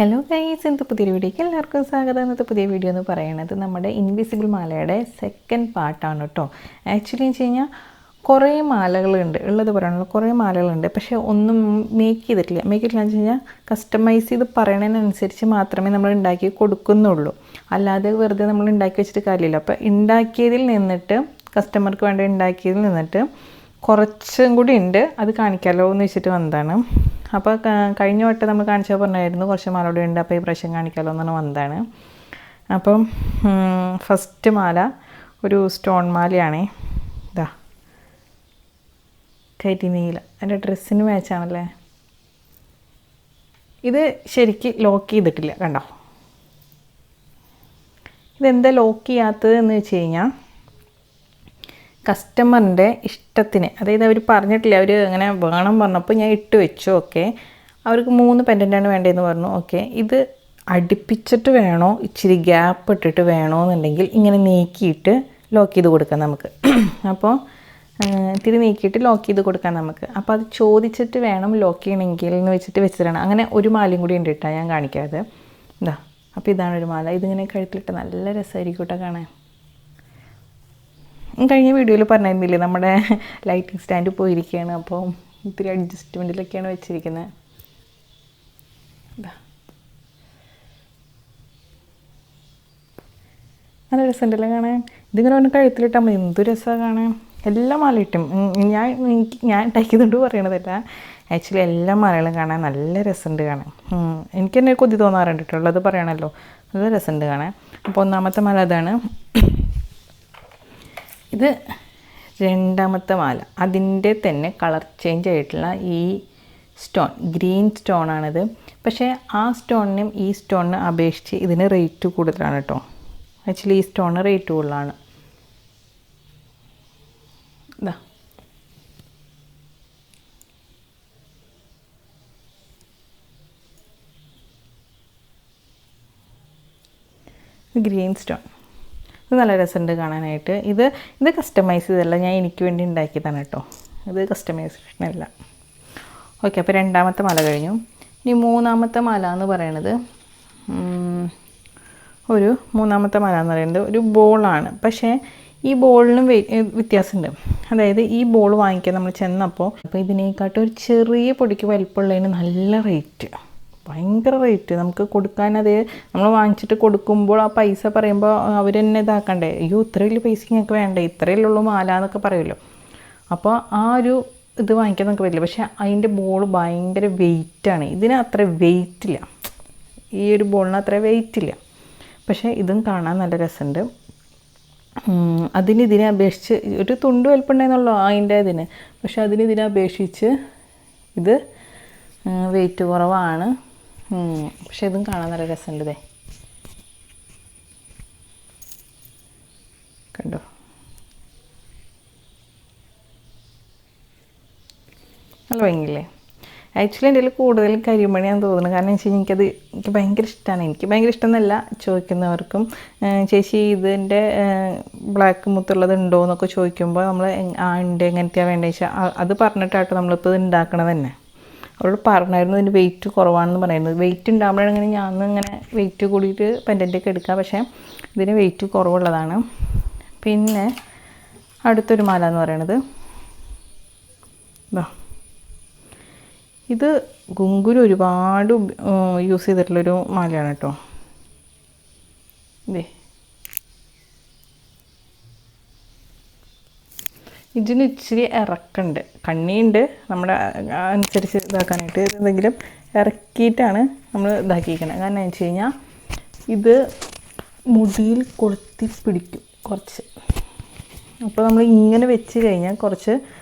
Hello guys, ഇന്നത്തെ പുതിയൊരു വീഡിയോയ്ക്ക് എല്ലാവർക്കും സ്വാഗതം. ഇന്നത്തെ പുതിയ വീഡിയോ എന്ന് പറയുന്നത് നമ്മുടെ ഇൻവിസിബിൾ മാലയുടെ സെക്കൻഡ് പാർട്ടാണ് കേട്ടോ. ആക്ച്വലി എന്ന് വെച്ച് കഴിഞ്ഞാൽ കുറേ മാലകളുണ്ട്, ഉള്ളത് പറയാനുള്ളത് കുറേ മാലകളുണ്ട്. പക്ഷേ ഒന്നും മേക്ക് ചെയ്തിട്ടില്ല എന്ന് വെച്ച് കഴിഞ്ഞാൽ കസ്റ്റമൈസ് ചെയ്ത് പറയണതിനനുസരിച്ച് മാത്രമേ നമ്മൾ ഉണ്ടാക്കി കൊടുക്കുന്നുള്ളൂ. അല്ലാതെ വെറുതെ നമ്മൾ ഉണ്ടാക്കി വെച്ചിട്ട് കാര്യമില്ല. അപ്പോൾ ഉണ്ടാക്കിയതിൽ നിന്നിട്ട് കസ്റ്റമർക്ക് വേണ്ടി ഉണ്ടാക്കിയതിൽ നിന്നിട്ട് കുറച്ചും കൂടി ഉണ്ട്, അത് കാണിക്കാമല്ലോ എന്ന് വെച്ചിട്ട് വന്നതാണ്. അപ്പോൾ കഴിഞ്ഞ വട്ടം നമ്മൾ കാണിച്ചാൽ പറഞ്ഞായിരുന്നു കുറച്ച് മാലയോടെ ഉണ്ട്, അപ്പോൾ ഈ പ്രാവശ്യം കാണിക്കാമല്ലോ എന്നാണ് വന്നതാണ്. അപ്പം ഫസ്റ്റ് മാല ഒരു സ്റ്റോൺ മാലയാണേ. ഇതാ കരിനീല, എൻ്റെ ഡ്രസ്സിന് മാച്ചാണല്ലേ. ഇത് ശരിക്ക് ലോക്ക് ചെയ്തിട്ടില്ല, കണ്ടോ. ഇതെന്താ ലോക്ക് ചെയ്യാത്തത് എന്ന് വെച്ച് കഴിഞ്ഞാൽ കസ്റ്റമറിൻ്റെ ഇഷ്ടത്തിന്, അതായത് അവർ പറഞ്ഞിട്ടില്ല, അവർ അങ്ങനെ വേണം പറഞ്ഞപ്പോൾ ഞാൻ ഇട്ട് വെച്ചു. ഓക്കെ, അവർക്ക് 3 പെൻഡൻ്റാണ് വേണ്ടതെന്ന് പറഞ്ഞു. ഓക്കെ, ഇത് അടുപ്പിച്ചിട്ട് വേണോ ഇച്ചിരി ഗ്യാപ്പ് ഇട്ടിട്ട് വേണോ എന്നുണ്ടെങ്കിൽ ഇങ്ങനെ നീക്കിയിട്ട് ലോക്ക് ചെയ്ത് കൊടുക്കാം നമുക്ക്. അപ്പോൾ ഇത്തിരി നീക്കിയിട്ട് ലോക്ക് ചെയ്ത് കൊടുക്കാം നമുക്ക്. അപ്പോൾ അത് ചോദിച്ചിട്ട് വേണം ലോക്ക് ചെയ്യണമെങ്കിൽ എന്ന് വെച്ചിട്ട് വെച്ചിട്ടാണ്. അങ്ങനെ ഒരു മാലയും കൂടി ഉണ്ട് കേട്ടോ, ഞാൻ കാണിക്കാതെ. ഇതാ, അപ്പോൾ ഇതാണ് ഒരു മാല. ഇതിങ്ങനെ കഴുത്തിലിട്ട് നല്ല രസമായിരിക്കും കേട്ടോ കാണാൻ. കഴിഞ്ഞ വീഡിയോയിൽ പറഞ്ഞിരുന്നില്ലേ, നമ്മുടെ ലൈറ്റിംഗ് സ്റ്റാൻഡ് പോയിരിക്കുകയാണ്. അപ്പോൾ ഇത്തിരി അഡ്ജസ്റ്റ്മെൻറ്റിലൊക്കെയാണ് വെച്ചിരിക്കുന്നത്. നല്ല രസമുണ്ടല്ലോ കാണാൻ. ഇതിങ്ങനെ ഒന്ന് കഴുത്തിലിട്ടാൽ മതി, എന്ത് രസമാണ് കാണാൻ. എല്ലാ മാലയിട്ടും ഞാൻ ഉണ്ടാക്കിയതുകൊണ്ട് പറയണതല്ല, ആക്ച്വലി എല്ലാ മാലകളും കാണാൻ നല്ല രസമുണ്ട് കാണാൻ. എനിക്ക് തന്നെ കൊതി തോന്നാറുണ്ട് കേട്ടോ, ഉള്ളത് പറയണമല്ലോ. നല്ല രസമുണ്ട് കാണാൻ. അപ്പോൾ ഒന്നാമത്തെ മാല അതാണ്. ഇത് രണ്ടാമത്തെ മാല, അതിൻ്റെ തന്നെ കളർ ചേഞ്ച് ആയിട്ടുള്ള ഈ സ്റ്റോൺ, ഗ്രീൻ സ്റ്റോണാണിത്. പക്ഷേ ആ സ്റ്റോണിനും ഈ സ്റ്റോണിന് അപേക്ഷിച്ച് ഇതിന് റേറ്റ് കൂടുതലാണ് കേട്ടോ. ആക്ച്വലി ഈ സ്റ്റോണിന് റേറ്റ് കൂടുതലാണ്. ഇതാ, ഗ്രീൻ സ്റ്റോൺ, ഇത് നല്ല രസമുണ്ട് കാണാനായിട്ട്. ഇത് കസ്റ്റമൈസ് ചെയ്തല്ല, ഞാൻ എനിക്ക് വേണ്ടി ഉണ്ടാക്കിയതാണ് കേട്ടോ. ഇത് കസ്റ്റമൈസേഷൻ അല്ല. ഓക്കെ, അപ്പോൾ രണ്ടാമത്തെ മാല കഴിഞ്ഞു. ഇനി മൂന്നാമത്തെ മാല എന്ന് പറയുന്നത് മൂന്നാമത്തെ മാല എന്ന് പറയുന്നത് ഒരു ബോളാണ്. പക്ഷേ ഈ ബോളിനും വ്യത്യാസമുണ്ട്. അതായത് ഈ ബോൾ വാങ്ങിക്കാൻ നമ്മൾ ചെന്നപ്പോൾ ഇതിനേക്കാട്ടും ഒരു ചെറിയ പൊടിക്ക് വലിപ്പമുള്ളതിന് നല്ല റേറ്റ്, ഭയങ്കര റേറ്റ്. നമുക്ക് കൊടുക്കാനത് നമ്മൾ വാങ്ങിച്ചിട്ട് കൊടുക്കുമ്പോൾ ആ പൈസ പറയുമ്പോൾ അവർ തന്നെ ഇതാക്കണ്ടേ, അയ്യോ ഇത്ര വലിയ പൈസ ഞങ്ങൾക്ക് വേണ്ടേ, ഇത്രയല്ലേ ഉള്ളൂ മാല എന്നൊക്കെ പറയുമല്ലോ. അപ്പോൾ ആ ഒരു ഇത് വാങ്ങിക്കാൻ നമുക്ക് പറ്റില്ല. പക്ഷേ അതിൻ്റെ ബോൾ ഭയങ്കര വെയിറ്റാണ്. ഇതിന് അത്ര വെയിറ്റില്ല, ഈ ഒരു ബോളിന് അത്ര വെയിറ്റില്ല. പക്ഷേ ഇതും കാണാൻ നല്ല രസമുണ്ട്. ഇതിനെ അപേക്ഷിച്ച് ഒരു തുണ്ട് വലിപ്പമുണ്ടെന്നുള്ളൂ അതിൻ്റെ ഇതിന്. പക്ഷെ ഇതിനെ അപേക്ഷിച്ച് ഇത് വെയിറ്റ് കുറവാണ്. പക്ഷെ ഇതും കാണാൻ നല്ല രസമുണ്ട്. ഇതേ കണ്ടോ, നല്ല ഭംഗിയില്ലേ. ആക്ച്വലി എൻ്റെ കയ്യിൽ കൂടുതൽ കരിമണിയാണെന്ന് തോന്നുന്നു. കാരണം എന്ന് വെച്ച് കഴിഞ്ഞാൽ എനിക്ക് ഭയങ്കര ഇഷ്ടമാണ്. എനിക്ക് ഭയങ്കര ഇഷ്ടമെന്നല്ല, ചോദിക്കുന്നവർക്കും ചേച്ചി ഇതിൻ്റെ ബ്ലാക്ക് മുത്തുള്ളത് ഉണ്ടോ എന്നൊക്കെ ചോദിക്കുമ്പോൾ നമ്മൾ ഉണ്ട്, എങ്ങനത്തെയാണ് വേണ്ടത് വെച്ചാൽ അത് പറഞ്ഞിട്ടാട്ടോ നമ്മളിപ്പോൾ ഇത് ഉണ്ടാക്കണത് തന്നെ. അവളോട് പറഞ്ഞായിരുന്നു ഇതിന് വെയിറ്റ് കുറവാണെന്ന് പറയുന്നത്. വെയിറ്റ് ഉണ്ടാകുമ്പോഴാണ് ഇങ്ങനെ ഞാൻ ഇങ്ങനെ വെയിറ്റ് കൂടിയിട്ട് പെൻഡൻ്റൊക്കെ എടുക്കുക. പക്ഷേ ഇതിന് വെയിറ്റ് കുറവുള്ളതാണ്. പിന്നെ അടുത്തൊരു മാല എന്ന് പറയണത് ഇത് ഗുങ്കുരു ഒരുപാട് യൂസ് ചെയ്തിട്ടുള്ളൊരു മാലയാണ് കേട്ടോ. ഇതേ ഇതിന് ഇച്ചിരി ഇറക്കുണ്ട്, കണ്ണിയുണ്ട്, നമ്മുടെ അനുസരിച്ച് ഇതാക്കാനായിട്ട്. എന്തെങ്കിലും ഇറക്കിയിട്ടാണ് നമ്മൾ ഇതാക്കിയിരിക്കുന്നത്. കാരണം എന്ന് വെച്ച് കഴിഞ്ഞാൽ ഇത് മുടിയിൽ കൊളുത്തി പിടിക്കും കുറച്ച്. അപ്പോൾ നമ്മൾ ഇങ്ങനെ വെച്ച് കഴിഞ്ഞാൽ കുറച്ച്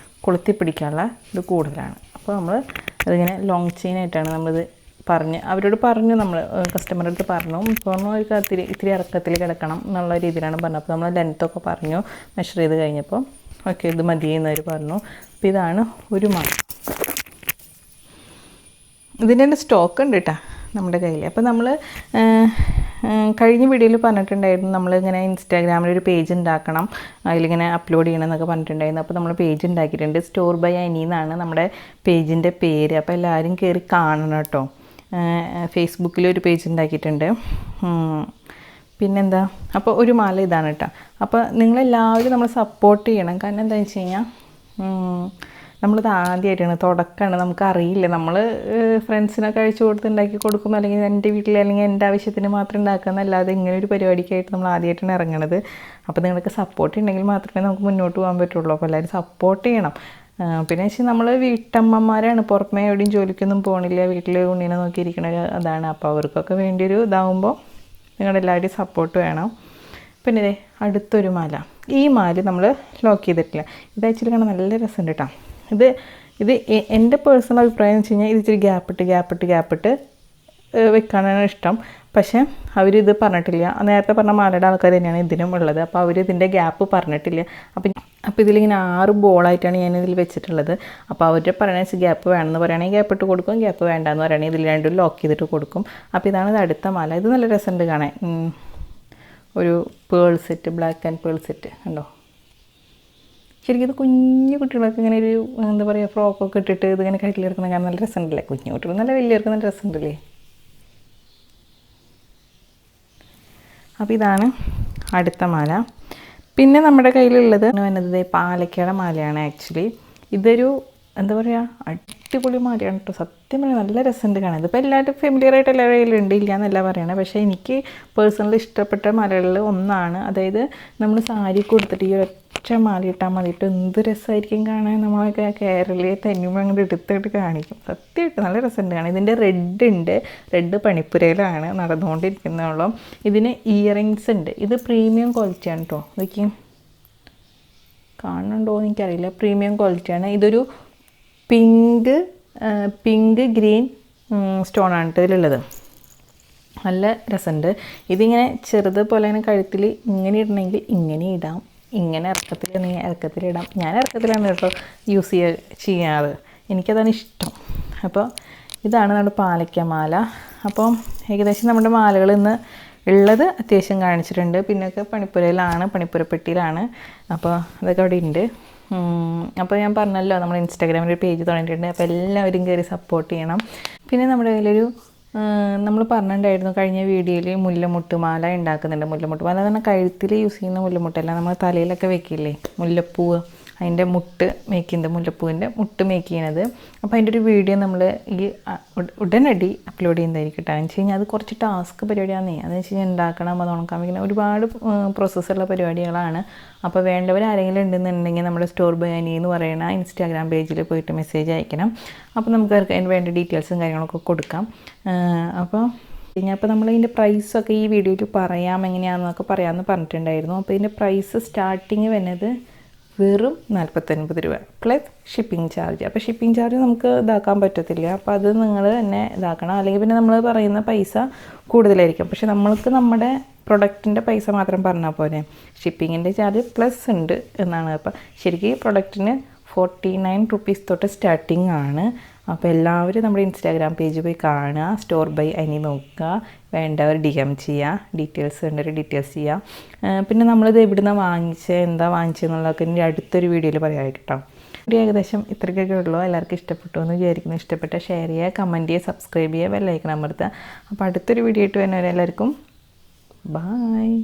കൊളുത്തി പിടിക്കാനുള്ള ഇത് കൂടുതലാണ്. അപ്പോൾ നമ്മൾ അതിങ്ങനെ ലോങ് ചെയിനായിട്ടാണ് നമ്മളിത് അവരോട് പറഞ്ഞു, നമ്മൾ കസ്റ്റമറുടെ അടുത്ത് പറഞ്ഞു അവർക്ക് ഇത്തിരി ഇറക്കത്തിൽ കിടക്കണം എന്നുള്ള രീതിയിലാണ് പറഞ്ഞത്. അപ്പോൾ നമ്മൾ ലെങ്ത്തൊക്കെ പറഞ്ഞു, മെഷർ ചെയ്ത് കഴിഞ്ഞപ്പോൾ ഓക്കെ ഇത് മതിയെന്നവർ പറഞ്ഞു. അപ്പോൾ ഇതാണ് ഒരു മാല. ഇതിൻ്റെ തന്നെ സ്റ്റോക്ക് ഉണ്ട് കേട്ടോ നമ്മുടെ കയ്യിൽ. അപ്പോൾ നമ്മൾ കഴിഞ്ഞ വീഡിയോയിൽ പറഞ്ഞിട്ടുണ്ടായിരുന്നു നമ്മളിങ്ങനെ ഇൻസ്റ്റാഗ്രാമിലൊരു പേജ് ഉണ്ടാക്കണം, അതിലിങ്ങനെ അപ്ലോഡ് ചെയ്യണം എന്നൊക്കെ പറഞ്ഞിട്ടുണ്ടായിരുന്നു. അപ്പോൾ നമ്മൾ പേജ് ഉണ്ടാക്കിയിട്ടുണ്ട്. സ്റ്റോർ ബൈ അനി എന്നാണ് നമ്മുടെ പേജിൻ്റെ പേര്. അപ്പോൾ എല്ലാവരും കയറി കാണണം കേട്ടോ. ഫേസ്ബുക്കിലൊരു പേജ് ഉണ്ടാക്കിയിട്ടുണ്ട്. പിന്നെന്താ, അപ്പോൾ ഒരു മാല ഇതാണ് കേട്ടോ. അപ്പോൾ നിങ്ങളെല്ലാവരും നമ്മൾ സപ്പോർട്ട് ചെയ്യണം. കാരണം എന്താണെന്ന് വെച്ച് കഴിഞ്ഞാൽ നമ്മളിത് ആദ്യമായിട്ടാണ്, തുടക്കമാണ്, നമുക്കറിയില്ല. നമ്മൾ ഫ്രണ്ട്സിനൊക്കെ അഴിച്ചു കൊടുത്ത് ഉണ്ടാക്കി കൊടുക്കും, അല്ലെങ്കിൽ എൻ്റെ വീട്ടിൽ അല്ലെങ്കിൽ എൻ്റെ ആവശ്യത്തിന് മാത്രം ഉണ്ടാക്കുന്നതല്ലാതെ ഇങ്ങനെ ഒരു പരിപാടിക്കായിട്ട് നമ്മൾ ആദ്യമായിട്ടാണ് ഇറങ്ങണത്. അപ്പോൾ നിങ്ങൾക്ക് സപ്പോർട്ട് ഉണ്ടെങ്കിൽ മാത്രമേ നമുക്ക് മുന്നോട്ട് പോകാൻ പറ്റുള്ളൂ. അപ്പോൾ എല്ലാവരും സപ്പോർട്ട് ചെയ്യണം. പിന്നെ വെച്ചാൽ നമ്മൾ വീട്ടമ്മമാരാണ്, പുറമേ എവിടെയും ജോലിക്കൊന്നും പോകണില്ല, വീട്ടിൽ ഉണ്ണീനെ നോക്കിയിരിക്കണ അതാണ്. അപ്പോൾ അവർക്കൊക്കെ വേണ്ടിയൊരു ഇതാവുമ്പോൾ നിങ്ങളെല്ലാവരുടെയും സപ്പോർട്ട് വേണം. പിന്നെ ഇതേ അടുത്തൊരു മാല. ഈ മാല നമ്മൾ ലോക്ക് ചെയ്തിട്ടില്ല. ഇത് ആക്ച്വലി കാണാൻ നല്ല രസമുണ്ട് കേട്ടോ. ഇത് എൻ്റെ പേഴ്സണൽ അഭിപ്രായം എന്ന് വെച്ച് കഴിഞ്ഞാൽ ഇത് ഇച്ചിരി ഗ്യാപ്പിട്ട് വെക്കാനാണ് ഇഷ്ടം. പക്ഷേ അവരിത് പറഞ്ഞിട്ടില്ല. നേരത്തെ പറഞ്ഞ മാലയുടെ ആൾക്കാർ തന്നെയാണ് ഇതിനും ഉള്ളത്. അപ്പോൾ അവരിതിൻ്റെ ഗ്യാപ്പ് പറഞ്ഞിട്ടില്ല. അപ്പോൾ ഇതിലിങ്ങനെ 6 ബോളായിട്ടാണ് ഞാനിതിൽ വെച്ചിട്ടുള്ളത്. അപ്പോൾ അവരുടെ പറയണ ഗ്യാപ്പ് വേണമെന്ന് പറയുകയാണെങ്കിൽ ഗ്യാപ്പ് ഇട്ട് കൊടുക്കും, ഗ്യാപ്പ് വേണ്ടെന്ന് പറയുകയാണെങ്കിൽ ഇതിൽ രണ്ടും ലോക്ക് ചെയ്തിട്ട് കൊടുക്കും. അപ്പോൾ ഇതാണ് അടുത്ത മാല. ഇത് നല്ല രസമുണ്ട് കാണാൻ. ഒരു pearl set, black and pearl set കണ്ടോ. ശരിക്കും ഇത് കുഞ്ഞു കുട്ടികളൊക്കെ ഇങ്ങനെ ഒരു എന്താ പറയുക, ഫ്രോക്കൊക്കെ ഇട്ടിട്ട് ഇതിങ്ങനെ കയ്യിലെടുക്കുന്ന കാണാൻ നല്ല രസമുണ്ടല്ലേ. കുഞ്ഞു കുട്ടികൾ നല്ല വലിയവർക്ക് നല്ല രസമുണ്ടല്ലേ. അപ്പോൾ ഇതാണ് അടുത്ത മാല. പിന്നെ നമ്മുടെ കയ്യിലുള്ളത് വന്നത് പാലക്കയുടെ മാലയാണ്. ആക്ച്വലി ഇതൊരു എന്താ പറയുക, അടിപൊളി മാലയാണ് കേട്ടോ. സത്യം പറയാം നല്ല രസമുണ്ട് കാണാൻ. ഇതിപ്പോൾ എല്ലാവരും ഫെമിലിയറായിട്ട് എല്ലാവരുടെ കയ്യിലുണ്ട്, ഇല്ല എന്നല്ല പറയണത്. പക്ഷേ എനിക്ക് പേഴ്സണലി ഇഷ്ടപ്പെട്ട മാലകളിൽ ഒന്നാണ്. അതായത് നമ്മൾ സാരി കൊടുത്തിട്ട് ഈ ഒറ്റ മാല ഇട്ടാൽ മതിയിട്ട് എന്ത് രസമായിരിക്കും കാണാൻ. നമ്മളൊക്കെ കേരളീയ തനിമ അങ്ങോട്ട് എടുത്തിട്ട് കാണിക്കും. സത്യമായിട്ട് നല്ല രസമുണ്ട് കാണാൻ. ഇതിൻ്റെ റെഡ് പണിപ്പുരയിലാണ് നടന്നുകൊണ്ടിരിക്കുന്നുള്ളൂ. ഇതിന് ഇയറിങ്സ് ഉണ്ട്. ഇത് പ്രീമിയം ക്വാളിറ്റിയാണ് കേട്ടോ. ഇതൊക്കെ കാണുന്നുണ്ടോ എന്ന് എനിക്കറിയില്ല. പ്രീമിയം ക്വാളിറ്റിയാണ്. ഇതൊരു പിങ്ക് ഗ്രീൻ സ്റ്റോണാണ് കേട്ടോ ഇതിലുള്ളത്. നല്ല രസമുണ്ട്. ഇതിങ്ങനെ ചെറുതുപോലെ തന്നെ കഴുത്തിൽ ഇങ്ങനെ ഇടണമെങ്കിൽ ഇങ്ങനെ ഇടാം, ഇങ്ങനെ ഇറക്കത്തിലിടാം. ഞാൻ ഇറക്കത്തിലാണ് കേട്ടോ യൂസ് ചെയ്യാറ്. എനിക്കതാണ് ഇഷ്ടം. അപ്പോൾ ഇതാണ് നമ്മുടെ പാലക്കമാല. അപ്പോൾ ഏകദേശം നമ്മുടെ മാലകൾ ഇന്ന് ഉള്ളത് അത്യാവശ്യം കാണിച്ചിട്ടുണ്ട്. പിന്നെയൊക്കെ പണിപ്പുരപ്പെട്ടിയിലാണ്. അപ്പോൾ അതൊക്കെ അവിടെ ഉണ്ട്. അപ്പോൾ ഞാൻ പറഞ്ഞല്ലോ, നമ്മൾ ഇൻസ്റ്റാഗ്രാമിൽ ഒരു പേജ് തുടങ്ങിയിട്ടുണ്ട്. അപ്പോൾ എല്ലാവരും കയറി സപ്പോർട്ട് ചെയ്യണം. പിന്നെ നമ്മുടെ കയ്യിലൊരു നമ്മൾ പറഞ്ഞിട്ടുണ്ടായിരുന്നു കഴിഞ്ഞ വീഡിയോയിൽ മുല്ലമുട്ട് മാല ഉണ്ടാക്കുന്നുണ്ട്. മുല്ലമുട്ട് മാല എന്ന് പറഞ്ഞാൽ കഴുത്തിൽ യൂസ് ചെയ്യുന്ന മുല്ലമുട്ടല്ല, നമ്മൾ തലയിലൊക്കെ വെക്കില്ലേ മുല്ലപ്പൂവ്, അതിൻ്റെ മുട്ട് മേക്ക് ചെയ്യുന്നത്, മുല്ലപ്പൂവിൻ്റെ മുട്ട് മേക്ക് ചെയ്യുന്നത്. അപ്പോൾ അതിൻ്റെ ഒരു വീഡിയോ നമ്മൾ ഈ ഉടനടി അപ്ലോഡ് ചെയ്യുന്നതായിരിക്കും കേട്ടോ. എന്ന് വെച്ച് കഴിഞ്ഞാൽ അത് കുറച്ച് ടാസ്ക് പരിപാടിയാണെന്നേ. അതെന്ന് വെച്ച് കഴിഞ്ഞാൽ ഉണ്ടാക്കണം, അത് ഉണക്കാൻ വയ്ക്കണം, ഒരുപാട് പ്രോസസ്സുള്ള പരിപാടികളാണ്. അപ്പോൾ വേണ്ടവർ ആരെങ്കിലും ഉണ്ടെന്നുണ്ടെങ്കിൽ നമ്മുടെ സ്റ്റോർ ബൈ അനി എന്ന് പറയുന്ന ഇൻസ്റ്റാഗ്രാം പേജിൽ പോയിട്ട് മെസ്സേജ് അയക്കണം. അപ്പോൾ നമുക്ക് അതിന് വേണ്ട ഡീറ്റെയിൽസും കാര്യങ്ങളൊക്കെ കൊടുക്കാം. അപ്പോൾ നമ്മൾ ഇതിൻ്റെ പ്രൈസൊക്കെ ഈ വീഡിയോയിൽ പറയാം, എങ്ങനെയാണെന്നൊക്കെ പറയാമെന്ന് പറഞ്ഞിട്ടുണ്ടായിരുന്നു. അപ്പോൾ ഇതിൻ്റെ പ്രൈസ് സ്റ്റാർട്ടിങ് വരുന്നത് വെറും 49 രൂപ പ്ലസ് ഷിപ്പിംഗ് ചാർജ്. അപ്പോൾ ഷിപ്പിംഗ് ചാർജ് നമുക്ക് ഇതാക്കാൻ പറ്റത്തില്ല. അപ്പോൾ അത് നിങ്ങൾ തന്നെ ഇതാക്കണം, അല്ലെങ്കിൽ പിന്നെ നമ്മൾ പറയുന്ന പൈസ കൂടുതലായിരിക്കും. പക്ഷേ നമ്മൾക്ക് നമ്മുടെ പ്രൊഡക്റ്റിൻ്റെ പൈസ മാത്രം പറഞ്ഞാൽ പോരെ. ഷിപ്പിങ്ങിൻ്റെ ചാർജ് പ്ലസ് ഉണ്ട് എന്നാണ്. അപ്പോൾ ശരിക്കും പ്രൊഡക്റ്റിന് 49 റുപ്പീസ് തൊട്ട് സ്റ്റാർട്ടിങ് ആണ്. അപ്പോൾ എല്ലാവരും നമ്മുടെ ഇൻസ്റ്റാഗ്രാം പേജ് പോയി കാണുക, സ്റ്റോർ ബൈ അനി നോക്കുക, വേണ്ടവർ DM ചെയ്യുക, ഡീറ്റെയിൽസ് വേണ്ടവർ ഡീറ്റെയിൽസ് ചെയ്യുക. പിന്നെ നമ്മളിത് എവിടുന്ന് എന്താ വാങ്ങിച്ചതെന്നുള്ളതൊക്കെ എൻ്റെ അടുത്തൊരു വീഡിയോയിൽ പറയാം കേട്ടോ. ഏകദേശം ഇത്രയ്ക്കൊക്കെ ഉള്ളൂ. എല്ലാവർക്കും ഇഷ്ടപ്പെട്ടു എന്ന് വിചാരിക്കുന്നു. ഇഷ്ടപ്പെട്ട ഷെയർ ചെയ്യുക, കമൻറ്റ് ചെയ്യുക, സബ്സ്ക്രൈബ് ചെയ്യുക, ബെല്ലൈക്കൺ അമർത്തുക. അപ്പോൾ അടുത്തൊരു വീഡിയോ ആയിട്ട് വരുന്നവരെല്ലാവർക്കും ബായ്.